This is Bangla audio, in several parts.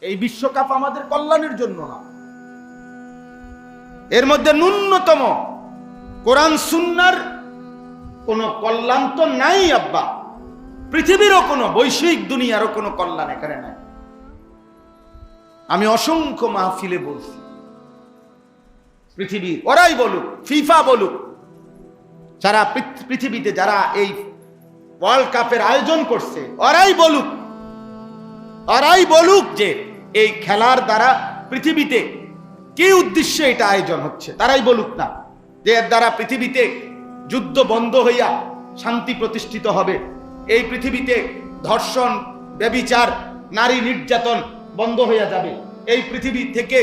এই বিশ্বকাপ আমাদের কল্যাণের জন্য না। এর মধ্যে ন্যূনতম কোরআন সুন্নাহর কোনো কল্যাণ তো নাই আব্বা। পৃথিবীরও কোনো বৈশ্বিক দুনিয়ারও কোনো কল্যাণ এখানে নাই। আমি অসংখ্য মাহফিলে বলছি, পৃথিবীর ওরাই বলুক, ফিফা বলুক, সারা পৃথিবীতে যারা এই ওয়ার্ল্ড কাপের আয়োজন করছে ওরাই বলুক যে এই খেলার দ্বারা পৃথিবীতে কি উদ্দেশ্যে এটা আয়োজন হচ্ছে। তারাই বলুক না যে এর দ্বারা পৃথিবীতে যুদ্ধ বন্ধ হইয়া শান্তি প্রতিষ্ঠিত হবে, এই পৃথিবীতে ধর্ষণ, ব্যভিচার, নারী নির্যাতন বন্ধ হইয়া যাবে, এই পৃথিবী থেকে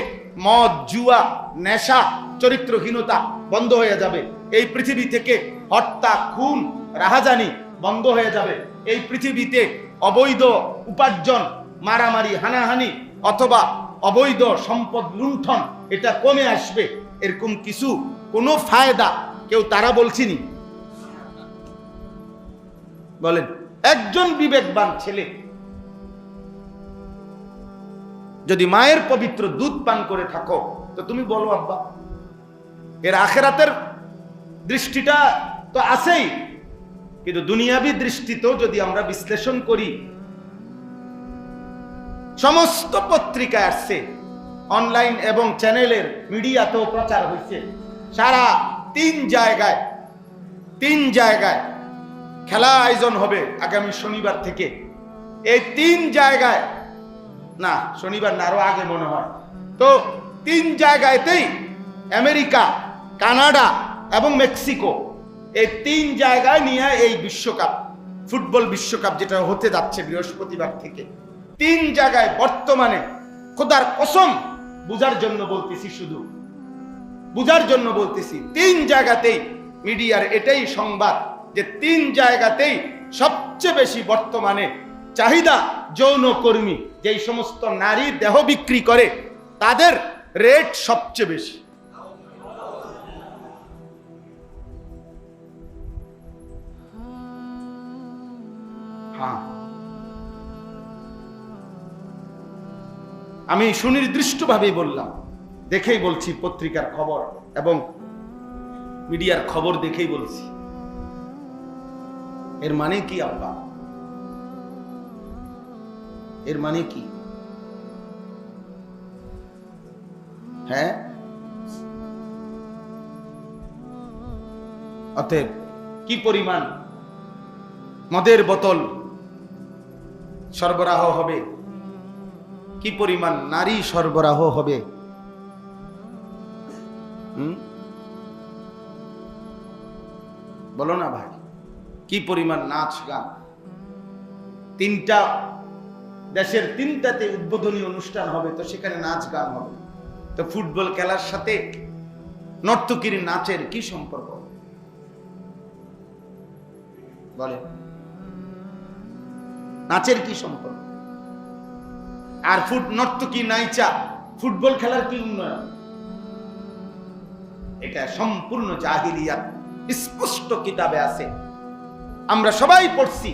মদ, জুয়া, নেশা, চরিত্রহীনতা বন্ধ হয়ে যাবে, এই পৃথিবী থেকে হত্যা, খুন, রাহাজানি বন্ধ হয়ে যাবে, এই পৃথিবীতে অবৈধ উপার্জন, মারামারি, হানাহানি অথবা অবৈধ সম্পদ লুণ্ঠন এটা কমে আসবে, এরকম কিছু কোনো ফায়দা কেউ তারা বলছিনি? বলেন, একজন বিবেকবান ছেলে যদি মায়ের পবিত্র দুধ পান করে থাকো তো তুমি বলো আব্বা, এর আখিরাতের দৃষ্টিটা তো আছেই, কিন্তু দুনিয়াবী দৃষ্টিতেও যদি আমরা বিশ্লেষণ করি, সমস্ত পত্রিকায় আসছে, অনলাইন এবং চ্যানেলের মিডিয়াতেও প্রচার হয়েছে, সারা তিন জায়গায় খেলা আয়োজন হবে আগামী শনিবার থেকে। এই তিন জায়গায়, না শনিবার না, আরো আগে মনে হয়, তো তিন জায়গাতেই আমেরিকা, কানাডা এবং মেক্সিকো, এই তিন জায়গায় নিয়ে এই বিশ্বকাপ, ফুটবল বিশ্বকাপ যেটা হতে যাচ্ছে বৃহস্পতিবার থেকে, তিন জায়গায় বর্তমানে, খোদার কসম বুঝার জন্য বলতেছি, শুধু বুঝার জন্য বলতেছি, তিন জায়গাতেই মিডিয়ার এটাই সংবাদ যে তিন জায়গাতেই সবচেয়ে বেশি বর্তমানে চাহিদা যৌনকর্মী, যেই সমস্ত নারী দেহ বিক্রি করে তাদের রেট সবচেয়ে বেশি। হ্যাঁ, আমি সুনির্দিষ্টভাবেই বললাম, দেখেই বলছি, পত্রিকার খবর এবং মিডিয়ার খবর দেখেই বলছি। এর মানে কি আব্বা? এর মানে কি? হ্যাঁ, অতএব কি পরিমাণ মদের বোতল সরবরাহ হবে, কি পরিমাণ নারী সরবরাহ হবে, বলো না ভাই, কি পরিমাণ নাচ গান, তিনটা দেশের তিনটাতে উদ্বোধনী অনুষ্ঠান হবে, তো সেখানে নাচ গান হবে, তো ফুটবল খেলার সাথে নর্তকীর নাচের কি সম্পর্ক? বলে, নাচের কি সম্পর্ক? আর নর্তকী নাইচা ফুটবল খেলার কি উন্নয়ন? এটা সম্পূর্ণ জাহিলিয়াত, স্পষ্ট কিতাবে আছে, আমরা সবাই পড়ছি।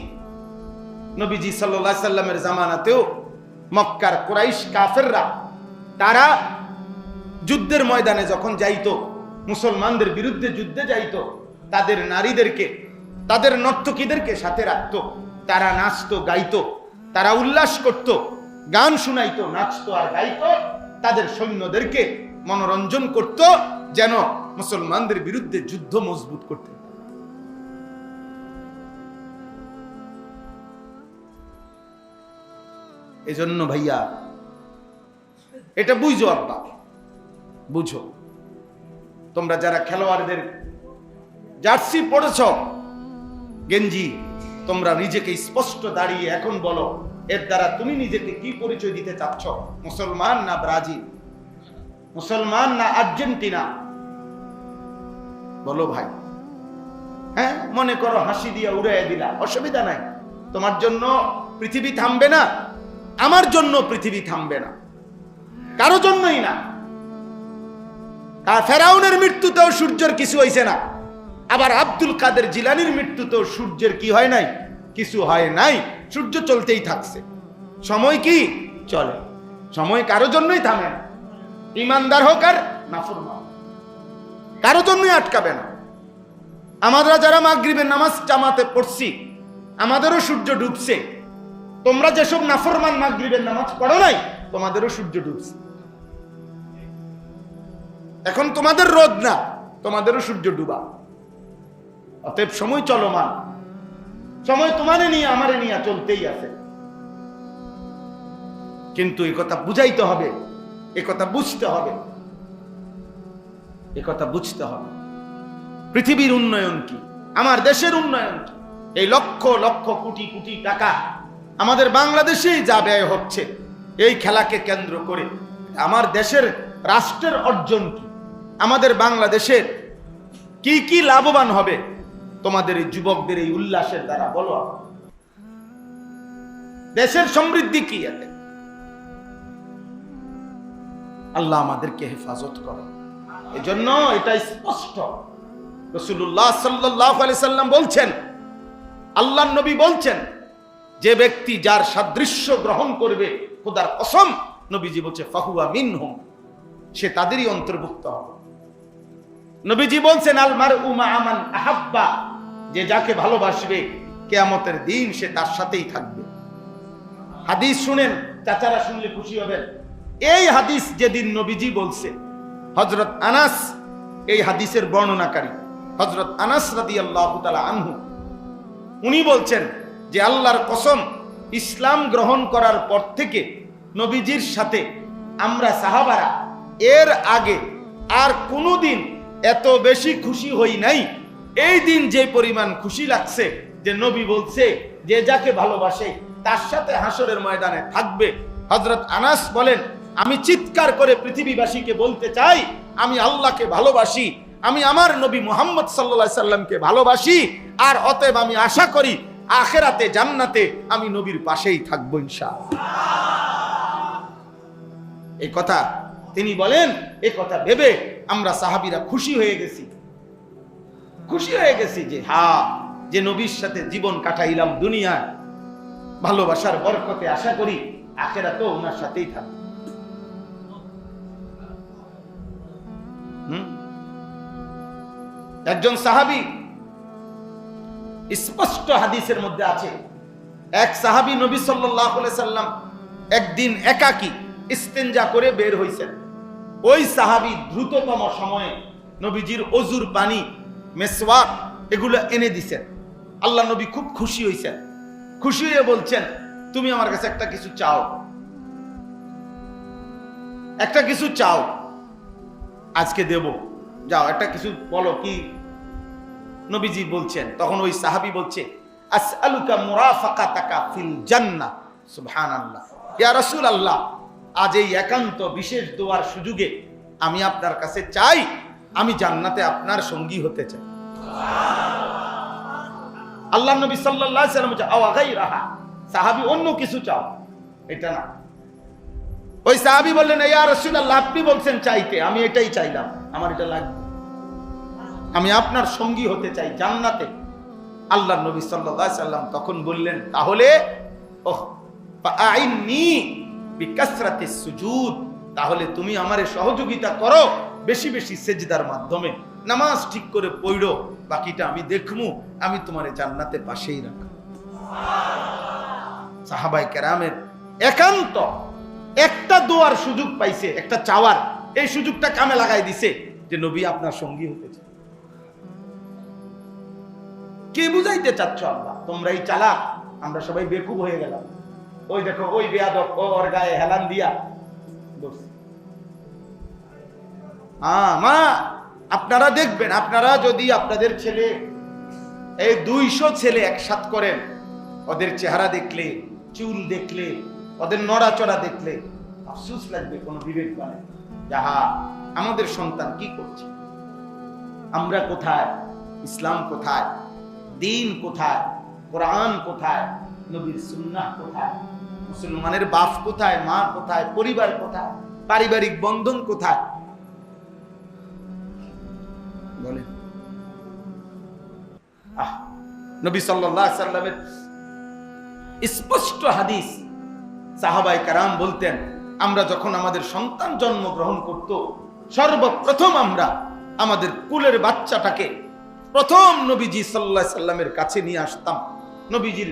নবীজি সাল্লাল্লাহু আলাইহি সাল্লামের জামানাতেও মক্কার কুরাইশ কাফেররা তারা যুদ্ধের ময়দানে যখন যাইতো, মুসলমানদের বিরুদ্ধে যুদ্ধে যাইতো, তাদের নারীদেরকে, তাদের নর্তকীদেরকে সাথে রাখতো, তারা নাচতো, গাইতো, তারা উল্লাস করত, গান শুনাইতো, নাচতো আর গাইতো, তাদের সৈন্যদেরকে মনোরঞ্জন করত, যেন মুসলমানদের বিরুদ্ধে যুদ্ধ মজবুত করতে। এজন্য ভাইয়া এটা বুঝো আব্বা, বুঝো, তোমরা যারা খেলোয়াড়দের জার্সি পড়েছ, গেঞ্জি, তোমরা নিজেকে স্পষ্ট দাঁড়িয়ে এখন বলো, এর দ্বারা তুমি নিজেকে কি পরিচয় দিতে চাচ্ছ? মুসলমান না ব্রাজিল? মুসলমান না আর্জেন্টিনা? বলো ভাই। হ্যাঁ, মনে করো হাসি দিয়া উড়াইয়া দিলা, অসুবিধা নাই, তোমার জন্য পৃথিবী থামবে না, আমার জন্য পৃথিবী থামবে না, কারো জন্যই না। ফেরাউনের মৃত্যুতেও সূর্যের কিছু হয়েছে না, আবার আব্দুল কাদের জিলানির মৃত্যুতেও সূর্যের কি হয় নাই? কিছু হয় নাই, সূর্য চলতেই থাকছে। সময় কি চলে, সময় কারো জন্যই থামে না, ইমানদার হোক আর নাফরমান, কারো জন্যই আটকাবে না। আমরা যারা মাগরিবের নামাজ জামাতে পড়ছি, আমাদেরও সূর্য ডুবছে। তোমরা যেসব নাফরমান মাগরিবের নামাজ পড়ো নাই, তোমাদেরও সূর্য ডুবছে। এখন তোমাদের রোদ না, তোমাদেরও সূর্য ডুবা। অতএব সময় চলমান, সময় তোমারে নিয়ে আমারে নিয়ে চলতেই আছে। কিন্তু এই কথা বুঝাইতে হবে, এই কথা বুঝতে হবে, এই কথা বুঝতে হবে। পৃথিবীর উন্নয়ন কি, আমার দেশের উন্নয়ন কি, এই লক্ষ লক্ষ কোটি কোটি টাকা আমাদের বাংলাদেশেই যা ব্যয় হচ্ছে এই খেলাকে কেন্দ্র করে, আমার দেশের রাষ্ট্রের অর্জন কি, আমাদের বাংলাদেশের কি কি লাভবান হবে তোমাদের এই যুবকদের এই উল্লাসের দ্বারা, বলো। দেশের সমৃদ্ধি কি এতে? আল্লাহ আমাদেরকে হেফাজত করো। এজন্য এটা স্পষ্ট, রাসূলুল্লাহ সাল্লাল্লাহু আলাইহি সাল্লাম বলছেন, আল্লাহর নবী বলছেন, যে ব্যক্তি যার সাদৃশ্য গ্রহণ করবে, খোদার কসম নবীজি বলছে ফাহুয়া মিনহুম, সে তাদেরই অন্তর্ভুক্ত হবে। নবীজি বলছেন আল মারউ মা'a মান আহাব্বা, যে যাকে ভালোবাসবে কিয়ামতের দিন সে তার সাথেই থাকবে। হাদিস শুনেন, চাচারা শুনলে খুশি হবেন। এই হাদিস যেদিন নবীজি বলছে, হযরত আনাস এই হাদিসের বর্ণনাকারী, হযরত আনাস রাদিয়াল্লাহু তাআলা আনহু, উনি বলছেন যে আল্লাহর কসম, ইসলাম গ্রহণ করার পর থেকে নবীজির সাথে আমরা সাহাবারা এর আগে আর কোনোদিন এত বেশি খুশি হই নাই। এই দিন যে পরিমাণ খুশি লাগছে যে নবী বলছে যে যাকে ভালোবাসে তার সাথে হাসরের ময়দানে থাকবে। হযরত আনাস বলেন, আমি চিৎকার করে পৃথিবীবাসীকে বলতে চাই, আমি আল্লাহকে ভালোবাসি, আমি আমার নবী মুহাম্মদ সাল্লাল্লাহু আলাইহি সাল্লামকে ভালোবাসি, আর অতএব আমি আশা করি আখিরাতে জান্নাতে আমি নবীর পাশেই থাকবো ইনশাআল্লাহ। এই কথা তিনি বলেন, এই কথা ভেবে আমরা সাহাবীরা খুশি হয়ে গেছি, খুশি হয়ে গেছি যে হ্যাঁ, যে নবীর সাথে জীবন কাটাইলাম দুনিয়ায়, ভালোবাসার বরকতে আশা করি আখিরাতেও ওনার সাথেই থাকবো। একজন সাহাবী, স্পষ্ট হাদিসের মধ্যে আছে, এক সাহাবী নবী সাল্লাল্লাহু আলাইহি সাল্লাম একদিন একাকী ইস্তেঞ্জা করে বের হইছেন। ওই সাহাবী দ্রুততম সময়ে নবীজির ওযুর পানি, মেসওয়াক এগুলো এনে দিছেন। আল্লাহ নবী খুব খুশি হইছেন, খুশি হয়ে বলছেন, তুমি আমার কাছে একটা কিছু চাও, একটা কিছু চাও, আজকে দেব, যাও একটা কিছু বলো কি। নবীজি বলছেন, তখন ওই সাহাবী বলছে, আসআলুকা মুরাফাকাতাকা ফিল জান্নাহ। সুবহানাল্লাহ, ইয়া রাসূলুল্লাহ, আজ এই একান্ত বিশেষ দোয়ার সুযোগে আমি আপনার কাছে চাই, আমি জান্নাতে আপনার সঙ্গী হতে চাই। আল্লাহ নবী সাল্লাল্লাহু আলাইহি ওয়াসাল্লাম বলছে, আও গায়রাহা, সাহাবী অন্য কিছু চাও, এটা না। ওই সাহাবী বললেন, ইয়া রাসূলুল্লাহ, আপনি বলছেন চাইতে, আমি এটাই চাইলাম, আমার এটা লাগবে, আমি আপনার সঙ্গী হতে চাই জান্নাতে। আল্লাহ নবী সাল্লাল্লাহু আলাইহি ওয়াসাল্লাম তখন বললেন, তাহলে ওহ ফাআইন্নি বিকাসরাতিস সুজুদ, তাহলে তুমি আমারে সহযোগিতা করো বেশি বেশি সেজদার মাধ্যমে, নামাজ ঠিক করে পড়ো, বাকিটা আমি দেখমু, আমি তোমারে জান্নাতে পাশেই রাখব। সাহাবায়ে কেরামের একান্ত একটা দোয়ার সুযোগ পাইছে, একটা চাওয়ার, এই সুযোগটা কামে লাগাই দিছে যে নবী আপনার সঙ্গী হতে চায়। কে বুঝাইতে চাচ্ছ আল্লাহ? তোমরাই চালাক, আমরা সবাই বেকুব হয়ে গেলাম। ওই দেখো, ওই বেয়াদব ওর গায়ে হেলান দিয়া বসে। মা, আপনারা দেখবেন, আপনারা যদি আপনাদের ছেলে, এই 200 ছেলে একসাথ করেন, ওদের চেহারা দেখলে, চুল দেখলে, ওদের নড়াচড়া দেখলে আফসোস লাগবে কোন বিবেক মানে, যাহা আমাদের সন্তান কি করছে, আমরা কোথায়, ইসলাম কোথায়, দিন কোথায়, কোরআন কোথায়, নবীর সুন্নাহ কোথায়, মুসলমানের বাপ কোথায়, মা কোথায়, পরিবার কোথায়, পারিবারিক বন্ধন কোথায়, বলেন। নবী সাল্লাল্লাহু আলাইহি ওয়াসাল্লামের স্পষ্ট হাদিস, সাহাবায়ে কেরাম বলতেন, আমরা যখন আমাদের সন্তান জন্মগ্রহণ করত, সর্বপ্রথম আমরা আমাদের কুলের বাচ্চাটাকে প্রথম নবীজি সাল্লাল্লাহু আলাইহি সাল্লামের কাছে নিয়ে আসতাম, নবীজির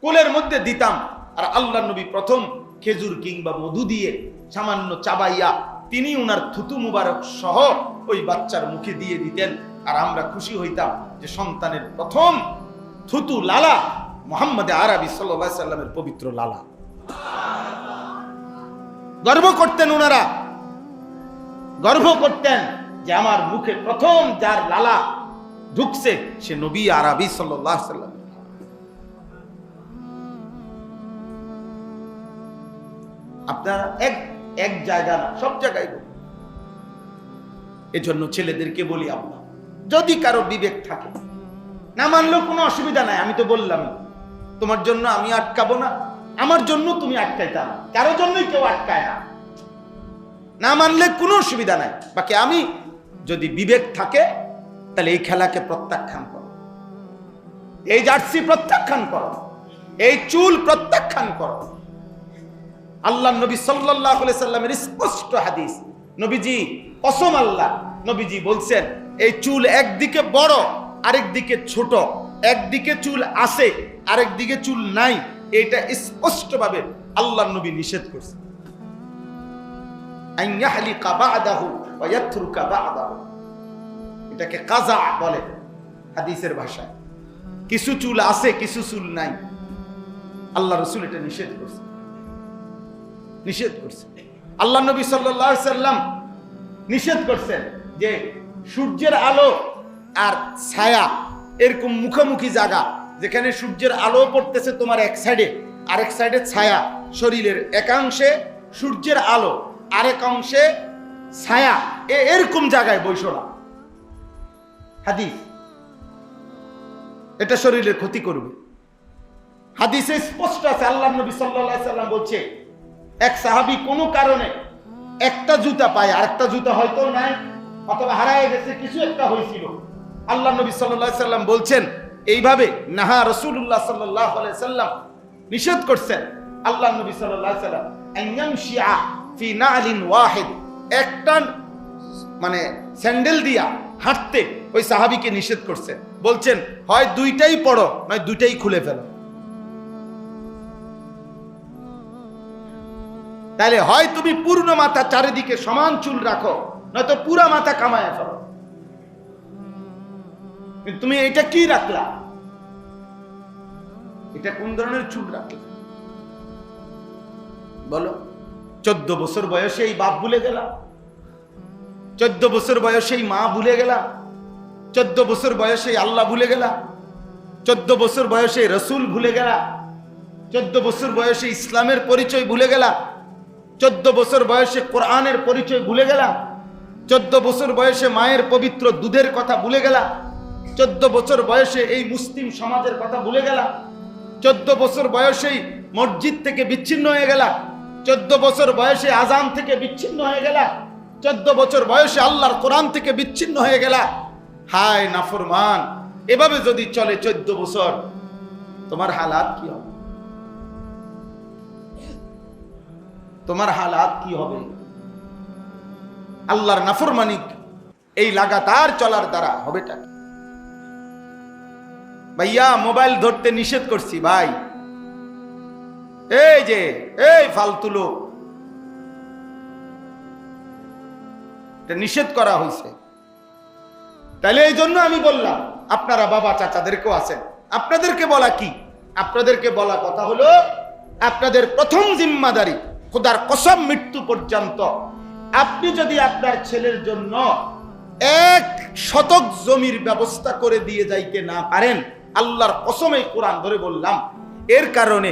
কোলের মধ্যে দিতাম। আর আল্লাহ নবী প্রথম খেজুর কিংবা মধু দিয়ে সামান্য চাবাইয়া তিনি উনার থুতু মুবারক সহ ওই বাচ্চার মুখে দিয়ে দিতেন। আর আমরা খুশি হইতাম যে সন্তানের প্রথম থুতু লালা মুহাম্মদ আরবি সাল্লাল্লাহু আলাইহি সাল্লামের পবিত্র লালা। গর্ব করতেন ওনারা, গর্ব করতেন যে আমার মুখে প্রথম যার লালা ঢুকছে সে নবী আরবি সাল্লাল্লাহু আলাইহি সাল্লাম। আপনারা এক জায়গা না, সব জায়গায় বলি। এজন্য ছেলেদেরকে বলি, আপনার যদি কারো বিবেক থাকে, না মানলেও কোনো অসুবিধা নাই, আমি তো বললাম তোমার জন্য আমি আটকাবো না, আমার জন্য তুমি আটকাইতা না, কারোর জন্যই কেউ আটকায় না, না মানলে কোনো অসুবিধা নাই। বাকি আমি যদি বিবেক থাকে তাহলে এই খেলাকে প্রত্যাখ্যান করো, এই জার্সি প্রত্যাখ্যান করো, এই চুল প্রত্যাখ্যান করো। আল্লাহ নবী সাল্লাল্লাহু আলাইহি সাল্লামের স্পষ্ট হাদিস, নবীজি কসম আল্লাহ, নবীজি বলছেন এই চুল একদিকে বড় আরেক দিকে ছোট, একদিকে চুল আছে আরেক দিকে চুল নাই, এটা স্পষ্টভাবে আল্লাহ নবী নিষেধ করছেন। আন ইয়াহলিকা বা'দাহু ওয়া ইয়াতরুকা বা'দাহু, এটাকে কাযা বলে হাদিসের ভাষায়। কিছু চুল আছে কিছু চুল নাই, আল্লাহ রাসূল এটা নিষেধ করছেন, নিষেধ করছেন। আল্লাহ নবী সাল্লাল্লাহু আলাইহি সাল্লাম নিষেধ করছেন যে সূর্যের আলো আর ছায়া এরকম মুখোমুখি জায়গা, যেখানে সূর্যের আলো পড়তেছে তোমার এক সাইডে, আরেক সাইডে ছায়া, শরীরের একাংশে সূর্যের আলো আরেক অংশে ছায়া, এরকম জায়গায় বসো না। হাদিস, এটা শরীরের ক্ষতি করবে। হাদিসে স্পষ্ট আছে, আল্লাহ নবী সাল্লাল্লাহু আলাইহি সাল্লাম বলছে এক সাহাবী কোনো কারণে একটা জুতা পায়, আরেকটা জুতা হয়তো নাই অথবা হারায় গেছে, কিছু একটা হয়েছিল, আল্লাহ নবী সাল্লাল্লাহু আলাইহি সাল্লাম বলছেন এইভাবে নাহা রাসূলুল্লাহ সাল্লাল্লাহু আলাইহি সাল্লাম নিষেধ করছেন, আল্লাহ নবী সাল্লাল্লাহু আলাইহি সাল্লাম আইয়ামশিআ ফি নালিন ওয়াহিদ, একটা মানে স্যান্ডেল দিয়া হাঁটতে ওই সাহাবীকে নিষেধ করছেন, বলছেন হয় দুইটাই পড়ো নয় দুইটাই খুলে ফেলো। তাহলে হয় তুমি পূর্ণ মাথা চারিদিকে সমান চুল রাখো, নয়তো পুরা মাথা কামায় ফেলো। তুমি এটা কি রাখলা? এটা কোন ধরনের চুল রাখলা বলো? 14 বছর বয়সে এই বাপ ভুলে গেলা, 14 বছর বয়সে মা ভুলে গেলা, 14 বছর বয়সে আল্লাহ ভুলে গেলা, 14 বছর বয়সে রসুল ভুলে গেলা, 14 বছর বয়সে ইসলামের পরিচয় ভুলে গেলা, 14 বছর বয়সে কোরআনের পরিচয় ভুলে গেলা, 14 বছর বয়সে মায়ের পবিত্র দুধের কথা ভুলে গেলা, 14 বছর বয়সে এই মুসলিম সমাজের কথা ভুলে গেলা, 14 বছর বয়সেই মসজিদ থেকে বিচ্ছিন্ন হয়ে গেলা, 14 বছর বয়সে আজান থেকে বিচ্ছিন্ন হয়ে গেলা, 14 বছর বয়সে আল্লাহর কোরআন থেকে বিচ্ছিন্ন হয়ে গেলা। হায় নাফরমান, এভাবে যদি চলে 14 বছর, তোমার হালাত কি হবে? তোমার হালাত কি হবে? আল্লাহর নাফরমানি এই লাগাতার চলার দ্বারা হবেটা। ভাইয়া মোবাইল ধরতে নিষেধ করছি ভাই, এই যে এই ফালতু লোক, নিষেধ করা হয়েছে। তাহলে এই জন্য আমি বললাম, আপনারা বাবা চাচাদেরকেও আছেন, আপনাদেরকে বলা কি? আপনাদেরকে বলা কথা হলো, আপনাদের প্রথম জিম্মাদারি খোদার কসম মৃত্যু পর্যন্ত আপনি যদি আপনার ছেলের জন্য 1 শতক জমির ব্যবস্থা করে দিয়ে যাইতে না পারেন, আল্লাহর কসমে কোরআন ধরে বললাম, এর কারণে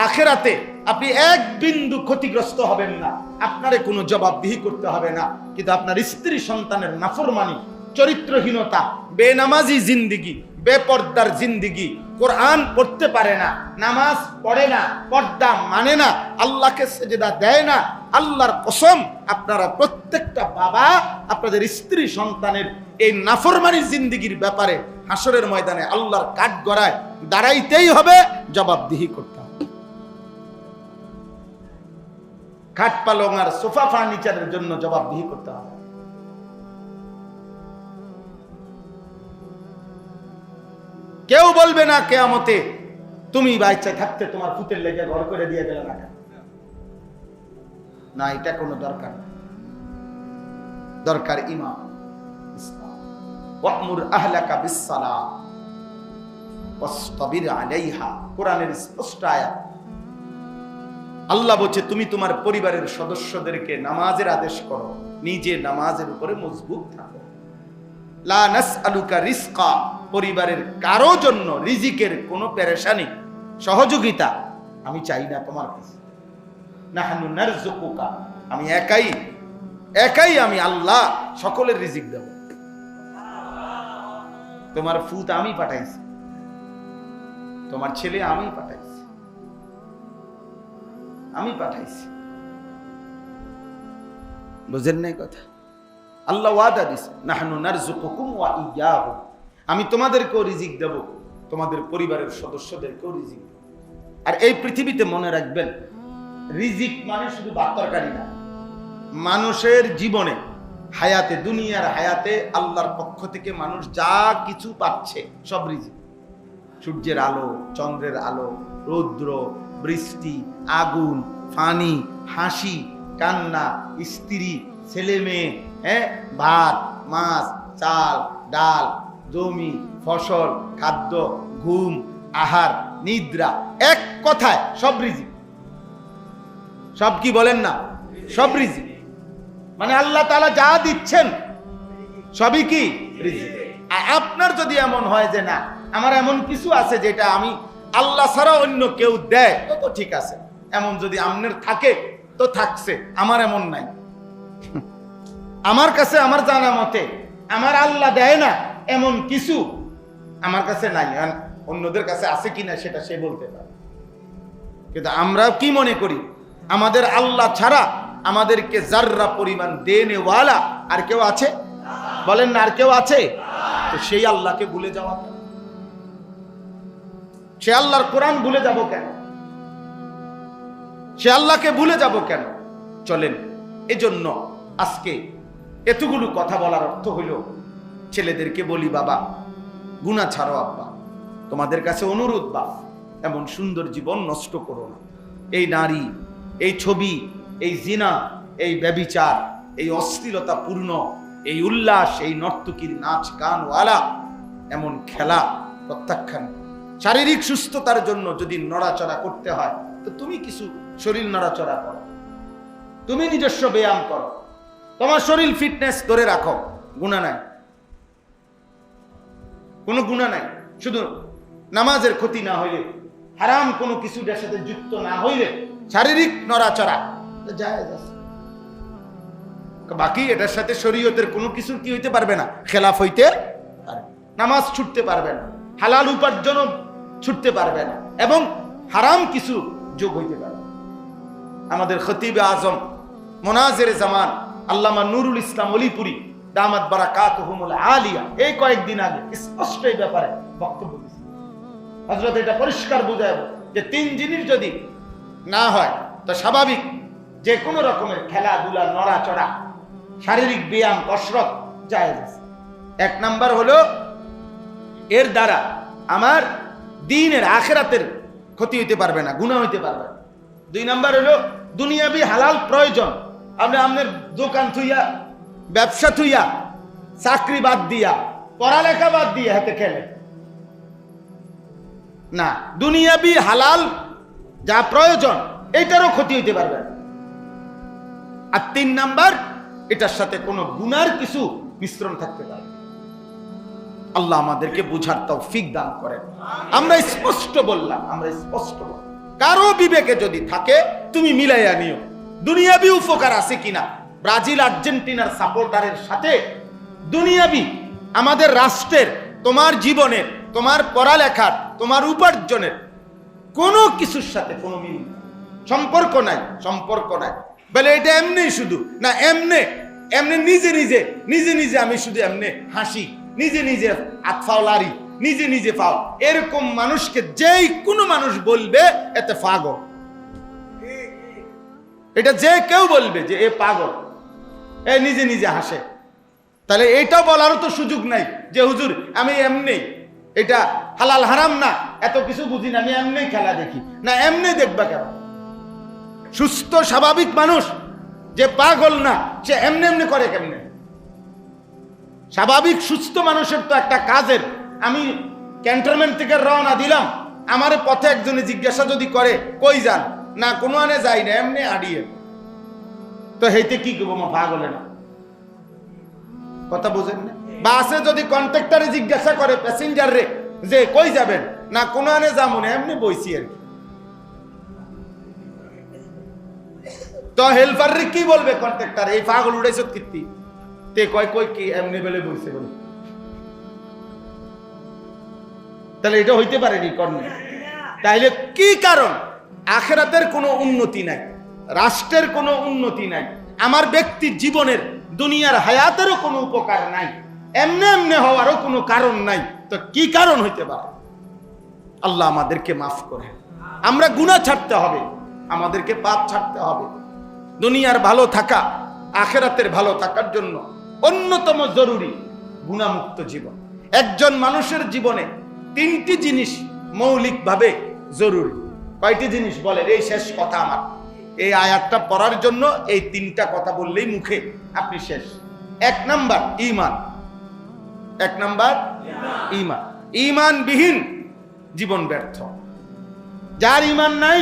আখিরাতে আপনি 1 বিন্দু ক্ষতিগ্রস্ত হবেন না, আপনারে কোনো জবাবদিহি করতে হবে না। কিন্তু আপনার স্ত্রী সন্তানের নাফরমানি, চরিত্রহীনতা, বেনামাজি জিন্দিগি, বেপর্দার জিন্দিগি, কোরআন পড়তে পারে না, নামাজ পড়ে না, পর্দা মানে না, আল্লাহকে সেজদা দেয় না, আল্লাহর কসম আপনারা প্রত্যেকটা বাবা আপনাদের স্ত্রী সন্তানের এই নাফরমানি জিন্দিগির ব্যাপারে হাসরের ময়দানে আল্লাহর কাঠগড়ায় দাঁড়াইতেই হবে, জবাবদিহি করতে হবে। খাট পালং আর সোফা ফার্নিচারের জন্য জবাবদিহি করতে হবে। কেউ বলবে না কিয়ামতে তুমি বাচ্চা থাকতে তোমার পুতের লেগে ঘর করে দিয়ে গেলে না কেন। না, এটা কোনো দরকার না। দরকার ইমান, ইসলাম। ওয়া'মুর আহলাকা বিস-সালাহ ওয়াসতাবির আলাইহা, কোরআনের স্পষ্ট আয়াত। আল্লাহ বলছে তুমি তোমার পরিবারের সদস্যদেরকে নামাজের আদেশ করো, নিজে নামাজের উপরে মজবুত থাকো। লা নাসআলুকা রিজকা, পরিবারের কারো জন্য রিজিকের কোনো পেরেশানি সহযোগিতা আমি চাই না তোমার কাছে। নাহনু নারযুকুকা, আমি একাই আমি আল্লাহ সকলের রিজিক দেব। তোমার ফুত আমি পাঠাইছি, তোমার ছেলে আমি পাঠাইছি। বুঝেন নাই কথা? আল্লাহ ওয়াদা দিছে, নাহনু নারযুকুকুম ওয়া ইয়্যাহুম, আমি তোমাদেরকেও রিজিক দেব, তোমাদের পরিবারের সদস্যদেরকেও রিজিক দেব। আর এই পৃথিবীতে মনে রাখবেন, রিজিক মানে শুধু ভাত তরকারি না। মানুষের জীবনে হায়াতে, দুনিয়ার হায়াতে আল্লাহর পক্ষ থেকে মানুষ যা কিছু পাচ্ছে সব রিজিক। সূর্যের আলো, চন্দ্রের আলো, রৌদ্র, বৃষ্টি, আগুন, পানি, হাসি, কান্না, স্ত্রী, ছেলে মেয়ে, ভাত, মাছ, চাল, ডাল, জমি, ফসল, খাদ্য, ঘুম, আহার, নিদ্রা, এক কথায় সব রিজিক। সব কি বলেন না? সব রিজিক। মানে আল্লাহ তাআলা যা দিচ্ছেন সবই কি রিজিক। আর আপনার যদি এমন হয় যে না, আমার এমন কিছু আছে যেটা আমি আল্লাহ ছাড়া অন্য কেউ দেয়, তো ঠিক আছে। এমন যদি আপনার থাকে তো থাকছে, আমার এমন নাই। আমার কাছে আমার জানা মতে আমার আল্লাহ দেয় না এমন কিছু আমার কাছে নাই। অন্যদের কাছে আছে কিনা সেটা সে বলতে পারে। কিন্তু আমরা কি মনে করি, আমাদের আল্লাহ ছাড়া আমাদেরকে যাররা পরিমাণ দেনেওয়ালা আর কেউ আছে? বলেন না, আর কেউ আছে? তো সেই আল্লাহকে ভুলে যাওয়া, সে আল্লাহর কোরআন ভুলে যাব কেন? সে আল্লাহকে ভুলে যাব কেন? চলেন, এজন্য আজকে এতগুলো কথা বলার অর্থ হইল, ছেলেদেরকে বলি বাবা গুনাহ ছাড়ো, আব্বা তোমাদের কাছে অনুরোধ, বাপ এমন সুন্দর জীবন নষ্ট করো না। এই নারী, এই ছবি, এই জিনা, এই ব্যভিচার, এই অশ্লীলতা পূর্ণ, এই উল্লাস, এই নর্তকীর নাচ গান ওয়ালা এমন খেলা প্রত্যাখ্যান। শারীরিক সুস্থতার জন্য যদি নড়াচড়া করতে হয় তো তুমি কিছু শরীর নড়াচড়া করো, তুমি নিজস্ব ব্যায়াম করো, তোমার শরীর ফিটনেস ধরে রাখো, গুনাহ নাই, কোনো গুনাহ নাই। শুধু নামাজের ক্ষতি না হইলে, হারাম কোনো কিছুটার সাথে যুক্ত না হইলে শারীরিক নড়াচড়া জায়েজ আছে। বাকি এটার সাথে শরীয়তের কোনো কিছু কি হইতে পারবে না, খেলাফ হইতে পারে। নামাজ ছুটতে পারবে না, হালাল উপার্জন ছুটতে পারবে না, এবং হারাম কিছু যোগ হইতে পারবে। আমাদের খতিবে আজম মোনাজের জামান আল্লামা নুরুল ইসলাম অলিপুরি দামাত বারাকাতুহুমুল আলিয়া এই কয়েকদিন আগে স্পষ্ট এই ব্যাপারে বক্তব্য দিয়েছেন। হযরত এটা পরিষ্কার বুঝায় যে তিন জিনিস যদি না হয় তো স্বাভাবিক যে কোনো রকমের খেলাধুলা, নড়াচড়া, শারীরিক ব্যায়াম, কসরত জায়েজ আছে। এক নাম্বার হলো এর দ্বারা আমার দ্বীনের আখিরাতের ক্ষতি হইতে পারবে না, গুনাহ হইতে পারবে না। দুই নাম্বার হলো দুনিয়াবি হালাল প্রয়োজন। আপনি আপনার দোকান থুইয়া, ব্যবসা থুইয়া, চাকরি বাদ দিয়া, পড়ালেখা বাদ দিয়ে হাতে খেলে না, দুনিয়াবি হালাল যা প্রয়োজন এটারও ক্ষতি হইতে পারবে না। আর তিন নাম্বার, এটার সাথে কোনো গুনার কিছু মিশ্রণ থাকতে পারে। আল্লাহ আমাদেরকে বুঝার তৌফিক দান করেন। আমরা স্পষ্ট বললাম, কারো বিবেকে যদি থাকে তুমি মিলাইয়া নিও দুনিয়াবি উপকার আছে কিনা। ব্রাজিল আর্জেন্টিনার সাপোর্টারের সাথে দুনিয়াবি আমাদের রাষ্ট্রের, তোমার জীবনের, তোমার পড়ালেখার, তোমার উপার্জনের কোনো কিছুর সাথে কোনো মিল, সম্পর্ক নাই। বলে এটা এমনি শুধু না, এমনি নিজে আমি শুধু এমনি হাসি, নিজে আতফাওলারি, নিজে ফাও, এরকম মানুষকে যেই কোনো মানুষ বলবে এতে পাগল। এটা যে কেউ বলবে যে এ পাগল, এ নিজে নিজে হাসে, তাহলে এটা বলারও তো সুযোগ নাই যে হুজুর আমি এমনি, এটা হালাল হারাম না এত কিছু বুঝি না, আমি এমনি খেলা দেখি না। এমনি দেখবা কেন? সুস্থ স্বাভাবিক মানুষ যে পাগল না, সে এমনি এমনি করে কেমনে? স্বাভাবিক সুস্থ মানুষের তো একটা কাজের, আমি ক্যান্টনমেন্ট থেকে রওনা দিলাম, আমার পথে একজনে জিজ্ঞাসা যদি করে কই যান, না কোনো আনে যাই না, এমনি আড়িয়ে, তো হেইতে কি করবো? পাগলে না, কথা বুঝেন না? বাসে যদি কন্ট্রাক্টরে জিজ্ঞাসা করে প্যাসেঞ্জার রে যে কই যাবেন, না কোনো আনে যাবো না, এমনি বইছি আর কি। তো হেল্পার রে কি বলবে কন্ট্রাক্টর, এই পাগল উড়াইছ কীর্তি, তে কয় কই কি এমনি বেলে বইছে বলে। তাহলে এটা হইতে পারেনি কর্ণে। তাইলে কি কারণ? আখিরাতের কোনো উন্নতি নাই, রাষ্ট্রের কোনো উন্নতি নাই, আমার ব্যক্তির জীবনের দুনিয়ার হায়াতেরও কোনো উপকার নাই, এমনি এমনি হওয়ারও কোনো কারণ নাই। তো কি কারণ হইতে পারে? আল্লাহ আমাদেরকে মাফ করে। আমরা গুনাহ ছাড়তে হবে, আমাদেরকে পাপ ছাড়তে হবে। দুনিয়ার ভালো থাকা, আখিরাতের ভালো থাকার জন্য অন্যতম জরুরি গুনাহমুক্ত জীবন। একজন মানুষের জীবনে তিনটি জিনিস মৌলিকভাবে জরুরি। কয়টি জিনিস বলেন? এই শেষ কথা আমার, এই আয়াতটা পড়ার জন্য এই তিনটা কথা বললেই মুখে আপনি শেষ। এক নাম্বার ঈমান, এক নাম্বার ঈমান। ঈমানবিহীন জীবন ব্যর্থ। যার ঈমান নাই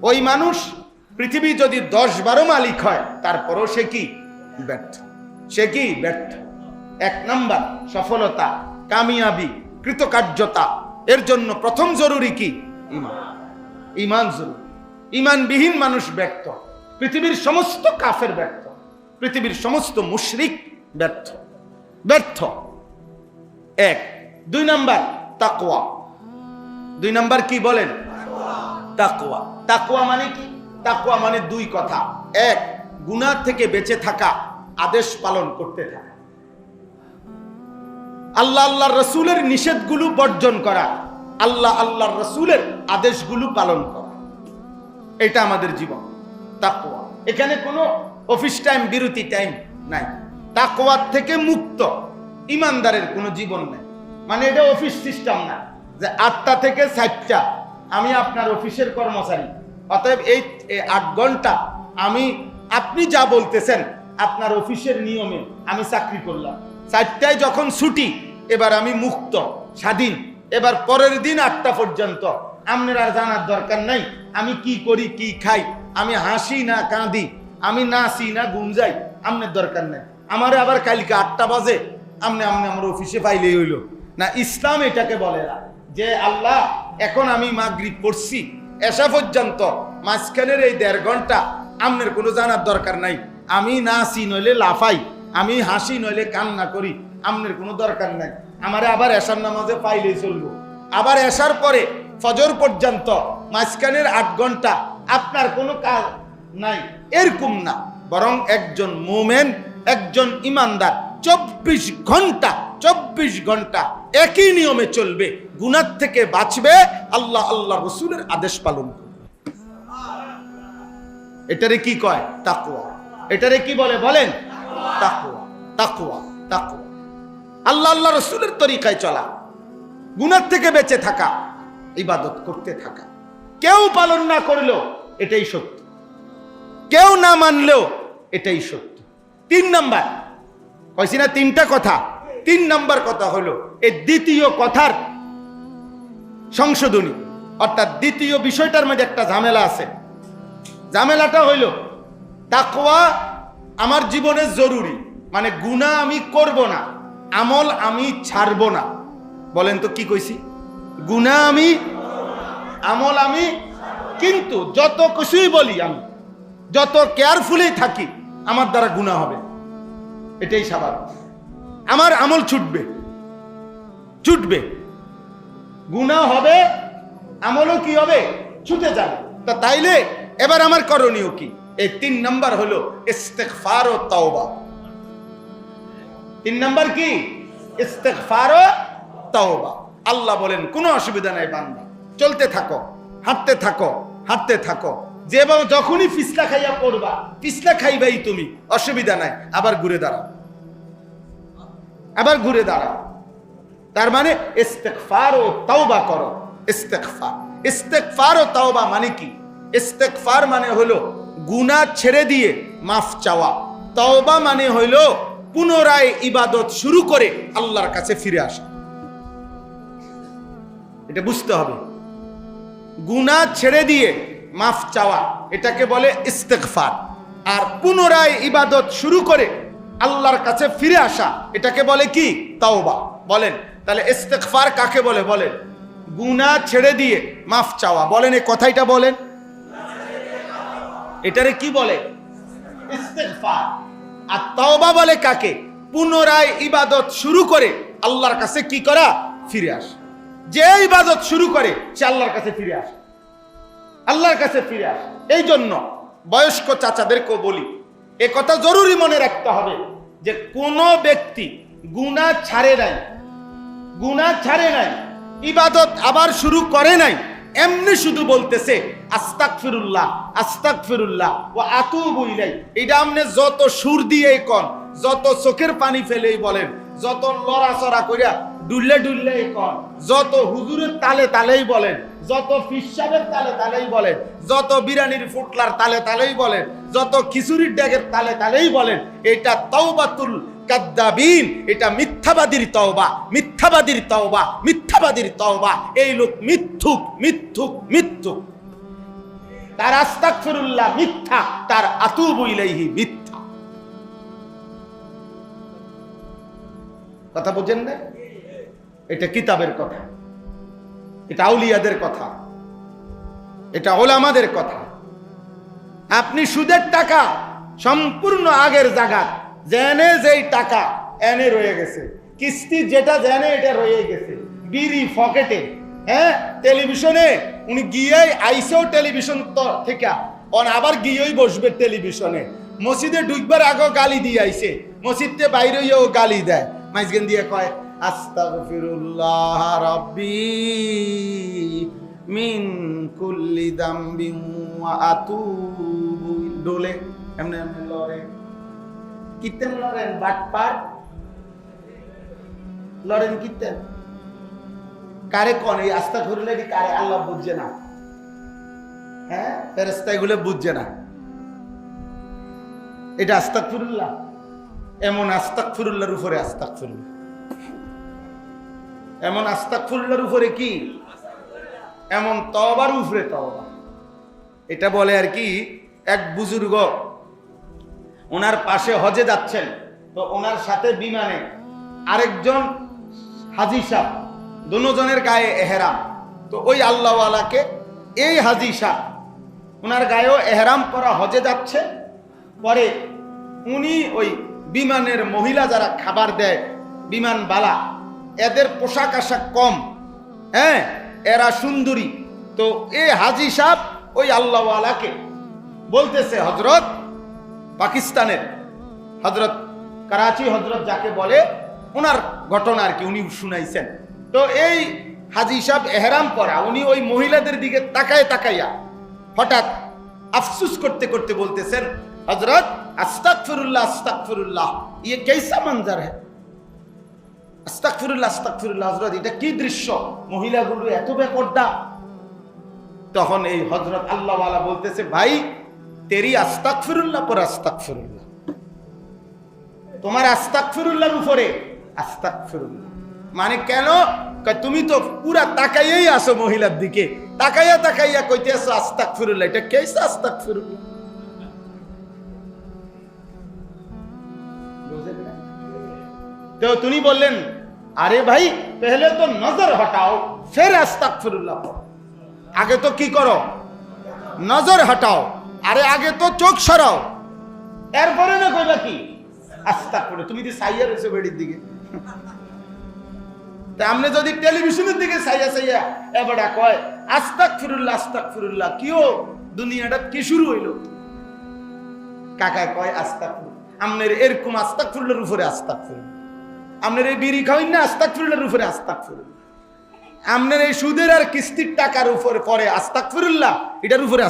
ওই মানুষ পৃথিবী যদি 10-12 মালিক হয় তারপরও সে কি ব্যর্থ, সে কি ব্যর্থ। এক নাম্বার সফলতা, কামিয়াবি, কৃতকার্যতা, এর জন্য প্রথম জরুরি কি? ঈমান। ঈমান জরুরি। ঈমানবিহীন মানুষ ব্যর্থ। পৃথিবীর সমস্ত কাফের ব্যর্থ, পৃথিবীর সমস্ত মুশরিক ব্যর্থ, ব্যর্থ। এক। দুই নাম্বার তাকওয়া। দুই নাম্বার কি বলেন? তাকওয়া। তাকওয়া মানে কি? তাকওয়া মানে দুই কথা। এক, গুনাহ থেকে বেঁচে থাকা, আদেশ পালন করতে থাকা, আল্লাহ আল্লাহর রাসূলের নিষেধগুলো বর্জন করা, আল্লাহ আল্লাহর রাসূলের আদেশগুলো পালন করা, এটা আমাদের জীবন তাকওয়া। এখানে কোনো অফিস টাইম, বিরতি টাইম নাই। তাকওয়ার থেকে মুক্ত ইমানদারের কোনো জীবন নাই। মানে এটা অফিস সিস্টেম না যে 8টা থেকে 4টা আমি আপনার অফিসের কর্মচারী, অতএব এই 8 ঘন্টা আমি, আপনি যা বলতেছেন আপনার অফিসের নিয়মে আমি চাকরি করলাম, 4টায় যখন ছুটি এবার আমি মুক্ত, স্বাধীন, এবার পরের দিন 8টা পর্যন্ত আপনার আর জানার দরকার নাই আমি কি করি, কি খাই, আমি হাসি না কাঁদি, আমি নাচি না গুঞ্জাই, আপনার দরকার নাই। আমারে আবার কালকে 8টা বাজে আপনি আমার অফিসে পাইলেই হইল না। ইসলাম এটাকে বলে না যে আল্লাহ এখন আমি মাগরিব পড়ছি, এসা পর্যন্ত মাঝখানের এই 1.5 ঘন্টা আপনার কোনো জানার দরকার নাই, আমি নাচি নইলে লাফাই, আমি হাসি নইলে কান্না করি, আপনার কোনো দরকার নাই। আমারে আবার এশার নামাজে পাইলেই চলবো। আবার এশার পরে ফজর পর্যন্ত মাঝখানের 8 ঘন্টা আপনার কোনো কাজ নাই, এরকম না। বরং একজন মুমিন, একজন ইমানদার 24 ঘন্টা একই নিয়মে চলবে, গুনাহ থেকে বাঁচবে, আল্লাহ আল্লাহ রাসূলের আদেশ পালন করবে। এটারে কি কয়? তাকওয়া। এটারে কি বলে বলেন? তাকওয়া। তাকওয়া, তাকওয়া। আল্লাহ আল্লাহ রাসূলের তরিকায় চলা, গুনাহ থেকে বেঁচে থাকা, ইবাদত করতে থাকা। কেউ পালন না করলেও এটাই সত্য, কেউ না মানলেও এটাই সত্য। 3 নাম্বার কইছি না 3টা কথা, 3 নাম্বার কথা হলো এই দ্বিতীয় কথার সংশোধনী, অর্থাৎ দ্বিতীয় বিষয়টার মধ্যে একটা ঝামেলা আছে। ঝামেলাটা হইল তাকওয়া আমার জীবনে জরুরি, মানে গুনাহ আমি করব না, আমল আমি ছাড়ব না। বলেন তো কি কইছি? গুনাহ আমি, আমল আমি, কিন্তু যত কিছুই বলি আমি, যত কেয়ারফুলি থাকি, আমার দ্বারা গুনাহ হবে, এটাই স্বাভাবিক। আমার আমল ছুটবে, ছুটবে, গুনাহ হবে, আমলও কি হবে? ছুটে যাবে। তা তাইলে এবার আমার করণীয় কি? এই 3 নাম্বার হলো ইস্তিগফার ও তাওবা। 3 নাম্বার কি? ইস্তিগফার ও তাওবা। আল্লাহ বলেন কোনো অসুবিধা নাই বান্দা, চলতে থাকো, হাঁটতে থাকো, হাঁটতে থাকো, যে যখনই পিছলা খাইয়া পড়বা, পিছলা খাইবাই তুমি, অসুবিধা নাই, আবার ঘুরে দাঁড়াও, আবার ঘুরে দাঁড়াও। তার মানে ইস্তেগফার ও তওবা করো। ইস্তেগফার, ইস্তেগফার ও তওবা মানে কি? ইস্তেগফার মানে হলো গুনাহ ছেড়ে দিয়ে মাফ চাওয়া। তওবা মানে হলো পুনরায় ইবাদত শুরু করে আল্লাহর কাছে ফিরে আসা। এটা বুঝতে হবে। গুনাহ ছেড়ে দিয়ে মাফ চাওয়া এটাকে বলে ইস্তেগফার, আর পুনরায় ইবাদত শুরু করে আল্লাহর কাছে ফিরে আসা এটাকে বলে কি? তওবা। বলেন তাহলে ইস্তেগফার কাকে বলে? বলেন গুনাহ ছেড়ে দিয়ে মাফ চাওয়া। বলেন এই কথাইটা বলেন, এটারে কি বলে? ইস্তেগফার। আর তওবা বলে কাকে? পুনরায় ইবাদত শুরু করে আল্লাহর কাছে কি করা? ফিরে আসা। যে ইবাদত শুরু করে সে আল্লাহর কাছে ফিরে আসে, আল্লাহর কাছে ফিরে আসে। এই জন্য বয়স্ক চাচাদেরকেও বলি, এ কথা জরুরি মনে রাখতে হবে যে কোন ব্যক্তি গুনাহ ছাড়ে নাই, গুনাহ ছাড়ে নাই, ইবাদত আবার শুরু করে নাই, এমনি শুধু বলতেছে আস্তাগফিরুল্লাহ আস্তাগফিরুল্লাহ ওয়া আতুবু ইলাই, এটা আপনি যত সুর দিয়েই কোন, যত চোখের পানি ফেলেই বলেন, যত লড়াচড়া কইরা ডুললে ডুললেই কোন, যত হুজুরের তালে তালেই বলেন, যত ফিসাবের তালে তালেই বলেন, যত বিরানির ফুটলার তালে তালেই বলেন, যত খিচুড়ির ড্যাগের তালে তালেই বলেন, এটা তাওবাতুল কাদ্দাবিন, এটা মিথ্যাবাদীর তওবা, মিথ্যাবাদীর তওবা, মিথ্যাবাদীর তওবা। এই লোক মিথ্যুক, মিথ্যুক, মিথ্যুক। তার আস্তাগফিরুল্লাহ মিথ্যা, তার আতুবু ইলাইহি মিথ্যা। কথা বুঝেন না? এটা কিতাবের কথা, এটা আউলিয়াদের কথা, এটা ওলামাদের কথা। আপনি সুদের টাকা সম্পূর্ণ আগের জায়গা, জেনে যেই টাকা এনে রয়ে গেছে, কিস্তি যেটা জেনে এটা রয়ে গেছে, বিড়ি পকেটে, হ্যাঁ টেলিভিশনে উনি গিয়েই আইসেও টেলিভিশন থেকে আবার গিয়েই বসবে টেলিভিশনে, মসজিদে ঢুকবার আগেও গালি দিয়ে আইছে, মসজিদে বাইরেও গালি দেয়, মাইজগেন দিয়ে কয় আস্তাগফিরুল্লাহ রাব্বি মিন কুল্লি দামবিন ওয়া আতুবু, ডোলে এমনে এমনে লড়ে, কিতেন লড়েন, বাটপার লড়েন, কিতেন কারে কোন? এই আস্তাগফিরুল্লাহ কারে? আল্লাহ বুঝছে না, হ্যাঁ ফেরেশতা এগুলো বুঝছে না। এটা আস্তাগফিরুল্লাহ, এমন আস্তাগফিরুল্লাহর উপরে আস্তাগফিরুল্লাহ, এমন আস্তাগফিরুল্লাহর উপরে কি? এমন তওবার উপরে তওবা। এটা বলে আর কি, এক বুজুর্গ ওনার পাশে হজে যাচ্ছেন, তো ওনার সাথে বিমানে আরেকজন হাজী সাহেব, দুজনের গায়ে এহরাম, তো ওই আল্লাহওয়ালাকে এই হাজী সাহেব ওনার গায়েও এহরাম করা, হজে যাচ্ছে। পরে উনি ওই বিমানের মহিলা যারা খাবার দেয়, বিমানবালা, এদের পোশাক আশাক কম, হ্যাঁ এরা সুন্দরী, তো এই হাজী সাহেব ওই আল্লাহওয়ালাকে বলতেছে, হজরত, পাকিস্তানের হজরত, করাচি হজরত যাকে বলে, ওনার ঘটনা আর কি উনি শুনাইছেন। তো এই হাজী সাহেব এহরাম পরা, উনি ওই মহিলাদের দিকে তাকায় তাকাইয়া হঠাৎ আফসুস করতে করতে বলতেছেন, হজরত আস্তাগফিরুল্লাহ আস্তাগফিরুল্লাহ, ইয়ে कैसा मंजर है, আস্তাগফিরুল্লাহ আস্তাগফিরুল্লাহ, হযরত এটা কি দৃশ্য, মহিলাগুলো এত বেপরদা। তখন এই হযরত আল্লাহওয়ালা বলতেছে, ভাই তেরি আস্তাগফিরুল্লাহ পর আস্তাগফিরুল্লাহ, তোমার আস্তাগফিরুল্লাহর উপরে আস্তাগফিরুল্লাহ। মানে কেন? তুমি তো পুরা তাকাইয়াই আসো মহিলার দিকে, তাকাইয়া তাকাইয়া কইতে আসো আস্তাগফিরুল্লাহ, এটা কেসা আস্তাগফিরুল্লাহ? তো তুমি বললেন, আরে ভাই পহলে তো নজর হটাও ফির আস্তাগফিরুল্লাহ পড়ো। আগে তো কি করো? নজর হটাও, আরে আগে তো চোখ সরাও, এরপরে না কইবা কি আস্তাগফিরুল্লাহ। তুমি তো সাইয়া রয়েছে বেড়ির দিকে, তা আমনে যদি টেলিভিশনের দিকে সাইয়া সাইয়া এবারে কয় আস্তাগফিরুল্লাহ আস্তাগফিরুল্লাহ, কিও দুনিয়াটা কি শুরু হইল? কাকা কয় আস্তাগফিরুল্লাহ, আমনের এরকম আস্তাগফিরুল্লাহর উপরে আস্তাগফিরুল্লাহ, আমনের এই বিড়ি খাওয়াই না আস্তাগফিরুল্লাহর উপরে আস্তাগফিরুল্লাহ, আমনের এই সুদের আর কিস্তির টাকার উপরে পরে আস্তাগফিরুল্লাহ, এটার উপরে